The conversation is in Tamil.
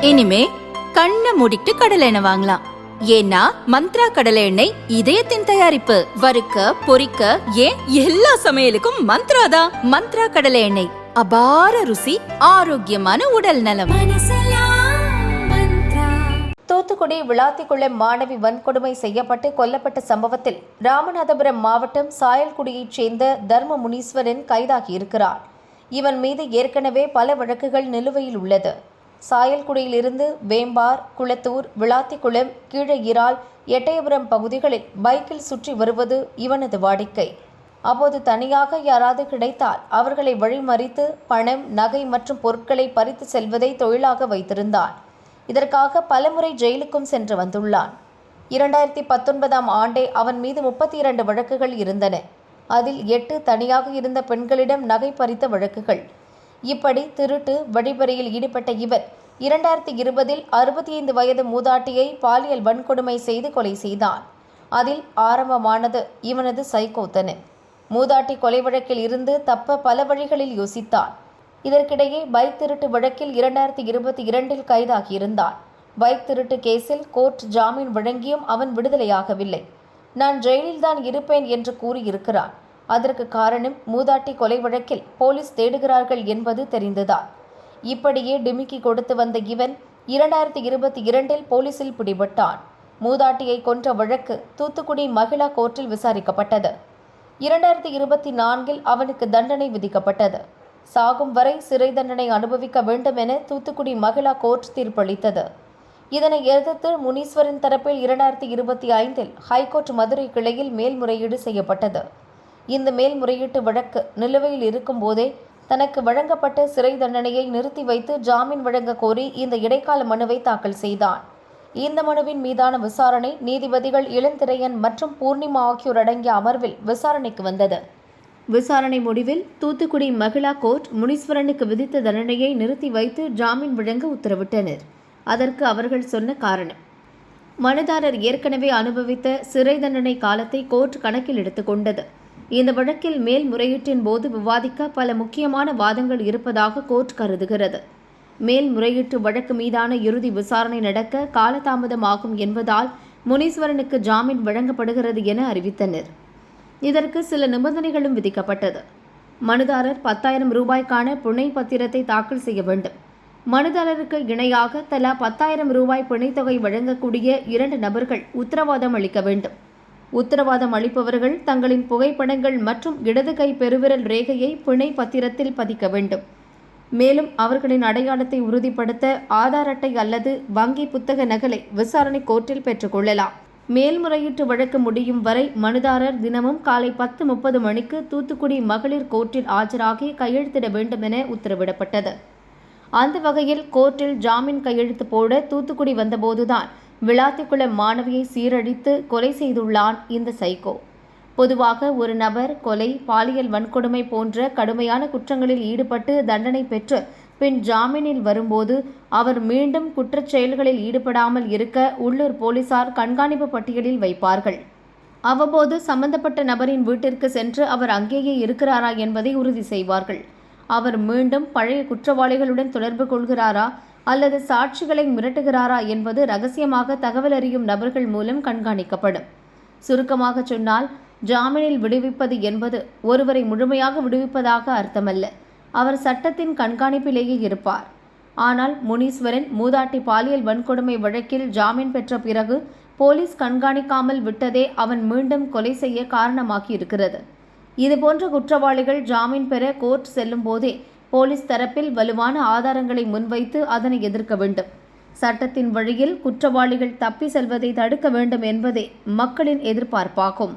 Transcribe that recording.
இனிமே கண்ணை மூடிட்டு கடலை எண்ணெய் வாங்கலாம். ஏன்னா மந்த்ரா கடலை எண்ணெய் இதயத்தின் தயாரிப்பு. வறுக்க பொரிக்க ஏன் எல்லா சமையலுக்கும் மந்த்ரா தான். மந்த்ரா கடலை எண்ணெய், அபார ருசி, ஆரோக்கியமான உடல் நலம். தூத்துக்குடி விளாத்திக்குளம் மாணவி வன்கொடுமை செய்யப்பட்டு கொல்லப்பட்ட சம்பவத்தில் ராமநாதபுரம் மாவட்டம் சாயல்குடியைச் சேர்ந்த தர்ம முனீஸ்வரன் கைதாகியிருக்கிறார். இவன் மீது ஏற்கனவே பல வழக்குகள் நிலுவையில் உள்ளது. சாயல்குடியிலிருந்து வேம்பார், குளத்தூர், விளாத்திக்குளம், கீழஇரால், எட்டயபுரம் பகுதிகளில் பைக்கில் சுற்றி வருவது இவனது வாடிக்கை. அப்போது தனியாக யாராவது கிடைத்தால் அவர்களை வழிமறித்து பணம், நகை மற்றும் பொருட்களை பறித்து செல்வதை தொழிலாக வைத்திருந்தான். இதற்காக பலமுறை ஜெயிலுக்கும் சென்று வந்துள்ளான். 2019ஆம் ஆண்டே அவன் மீது 32 வழக்குகள் இருந்தன. அதில் 8 தனியாக இருந்த பெண்களிடம் நகை பறித்த வழக்குகள். இப்படி திருட்டு, வழிப்பறியில் ஈடுபட்ட இவர் 2020இல் 65 வயது மூதாட்டியை பாலியல் வன்கொடுமை செய்து கொலை செய்தான். அதில் ஆரம்பமானது இவனது சைக்கோத்தனம். மூதாட்டி கொலை வழக்கில் இருந்து தப்ப பல வழிகளில் யோசித்தான். இதற்கிடையே பைக் திருட்டு வழக்கில் 2022இல் கைதாகியிருந்தான். பைக் திருட்டு கேஸில் கோர்ட் ஜாமீன் வழங்கியும் அவன் விடுதலையாகவில்லை. நான் ஜெயிலில்தான் இருப்பேன் என்று கூறியிருக்கிறான். அதற்கு காரணம் மூதாட்டி கொலை வழக்கில் போலீஸ் தேடுகிறார்கள் என்பது தெரிந்ததால். இப்படியே டிமிக்கி கொடுத்து வந்த இவன் 2022இல் போலீசில் பிடிபட்டான். மூதாட்டியை கொன்ற வழக்கு தூத்துக்குடி மகிழா கோர்ட்டில் விசாரிக்கப்பட்டது. 2024இல் அவனுக்கு தண்டனை விதிக்கப்பட்டது. சாகும் வரை சிறை தண்டனை அனுபவிக்க வேண்டும் என தூத்துக்குடி மகிழா கோர்ட் தீர்ப்பளித்தது. இதனை எதிர்த்து முனீஸ்வரன் தரப்பில் 2025இல் ஹைகோர்ட் மதுரை கிளையில் மேல்முறையீடு செய்யப்பட்டது. இந்த மேல்முறையீட்டு வழக்கு நிலுவையில் இருக்கும் போதே தனக்கு வழங்கப்பட்ட சிறை தண்டனையை நிறுத்தி வைத்து ஜாமீன் வழங்க கோரி இந்த இடைக்கால மனுவை தாக்கல் செய்தான். இந்த மனுவின் மீதான விசாரணை நீதிபதிகள் இளந்திரையன் மற்றும் பூர்ணிமா ஆகியோர் அடங்கிய அமர்வில் விசாரணைக்கு வந்தது. விசாரணை முடிவில் தூத்துக்குடி மகிழா கோர்ட் முனீஸ்வரனுக்கு விதித்த தண்டனையை நிறுத்தி வைத்து ஜாமீன் வழங்க உத்தரவிட்டனர். அதற்கு அவர்கள் சொன்ன காரணம், மனுதாரர் ஏற்கனவே அனுபவித்த சிறை தண்டனை காலத்தை கோர்ட் கணக்கில் எடுத்துக்கொண்டது. இந்த வழக்கில் மேல்முறையீட்டின் போது விவாதிக்க பல முக்கியமான வாதங்கள் இருப்பதாக கோர்ட் கருதுகிறது. மேல்முறையீட்டு வழக்கு மீதான இறுதி விசாரணை நடக்க காலதாமதமாகும் என்பதால் முனீஸ்வரனுக்கு ஜாமீன் வழங்கப்படுகிறது என அறிவித்தனர். இதற்கு சில நிபந்தனைகளும் விதிக்கப்பட்டது. மனுதாரர் 10,000 ரூபாய்க்கான பிணை பத்திரத்தை தாக்கல் செய்ய வேண்டும். மனுதாரருக்கு இணையாக தலா 10,000 ரூபாய் பிணைத்தொகை வழங்கக்கூடிய 2 நபர்கள் உத்தரவாதம் அளிக்க வேண்டும். உத்தரவாதம் அளிப்பவர்கள் தங்களின் புகைப்படங்கள் மற்றும் இடது கை பெருவிரல் ரேகையை பிணை பத்திரத்தில் பதிக்க வேண்டும். மேலும் அவர்களின் அடையாளத்தை உறுதிப்படுத்த ஆதார் அட்டை அல்லது வங்கி புத்தக நகலை விசாரணை கோர்ட்டில் பெற்றுக்கொள்ளலாம். மேல்முறையீட்டு வழக்கு முடியும் வரை மனுதாரர் தினமும் காலை 10:30 மணிக்கு தூத்துக்குடி மகளிர் கோர்ட்டில் ஆஜராகி கையெழுத்திட வேண்டும் என உத்தரவிடப்பட்டது. அந்த வகையில் கோர்ட்டில் ஜாமீன் கையெழுத்து போட தூத்துக்குடி வந்தபோதுதான் விளாத்திக்குளம் மாணவியை சீரழித்து கொலை செய்துள்ளான் இந்த சைக்கோ. பொதுவாக ஒரு நபர் கொலை, பாலியல் வன்கொடுமை போன்ற கடுமையான குற்றங்களில் ஈடுபட்டு தண்டனை பெற்று பின் ஜாமீனில் வரும்போது அவர் மீண்டும் குற்றச் செயல்களில் ஈடுபடாமல் இருக்க உள்ளூர் போலீசார் கண்காணிப்பு பட்டியலில் வைப்பார்கள். அவ்வப்போது சம்பந்தப்பட்ட நபரின் வீட்டிற்கு சென்று அவர் அங்கேயே இருக்கிறாரா என்பதை உறுதி செய்வார்கள். அவர் மீண்டும் பழைய குற்றவாளிகளுடன் தொடர்பு கொள்கிறாரா அல்லது சாட்சிகளை மிரட்டுகிறாரா என்பது ரகசியமாக தகவல் அறியும் நபர்கள் மூலம் கண்காணிக்கப்படும். சுருக்கமாக சொன்னால், ஜாமீனில் விடுவிப்பது என்பது ஒருவரை முழுமையாக விடுவிப்பதாக அர்த்தமல்ல. அவர் சட்டத்தின் கண்காணிப்பிலேயே இருப்பார். ஆனால் முனீஸ்வரன் மூதாட்டி பாலியல் வன்கொடுமை வழக்கில் ஜாமீன் பெற்ற பிறகு போலீஸ் கண்காணிக்காமல் விட்டதே அவன் மீண்டும் கொலை செய்ய காரணமாகி இருக்கிறது. இதுபோன்ற குற்றவாளிகள் ஜாமீன் பெற கோர்ட் செல்லும் போதே போலீஸ் தரப்பில் வலுவான ஆதாரங்களை முன்வைத்து அதனை எதிர்க்க வேண்டும். சட்டத்தின் வழியில் குற்றவாளிகள் தப்பி செல்வதை தடுக்க வேண்டும் என்பதே மக்களின் எதிர்பார்ப்பாகும்.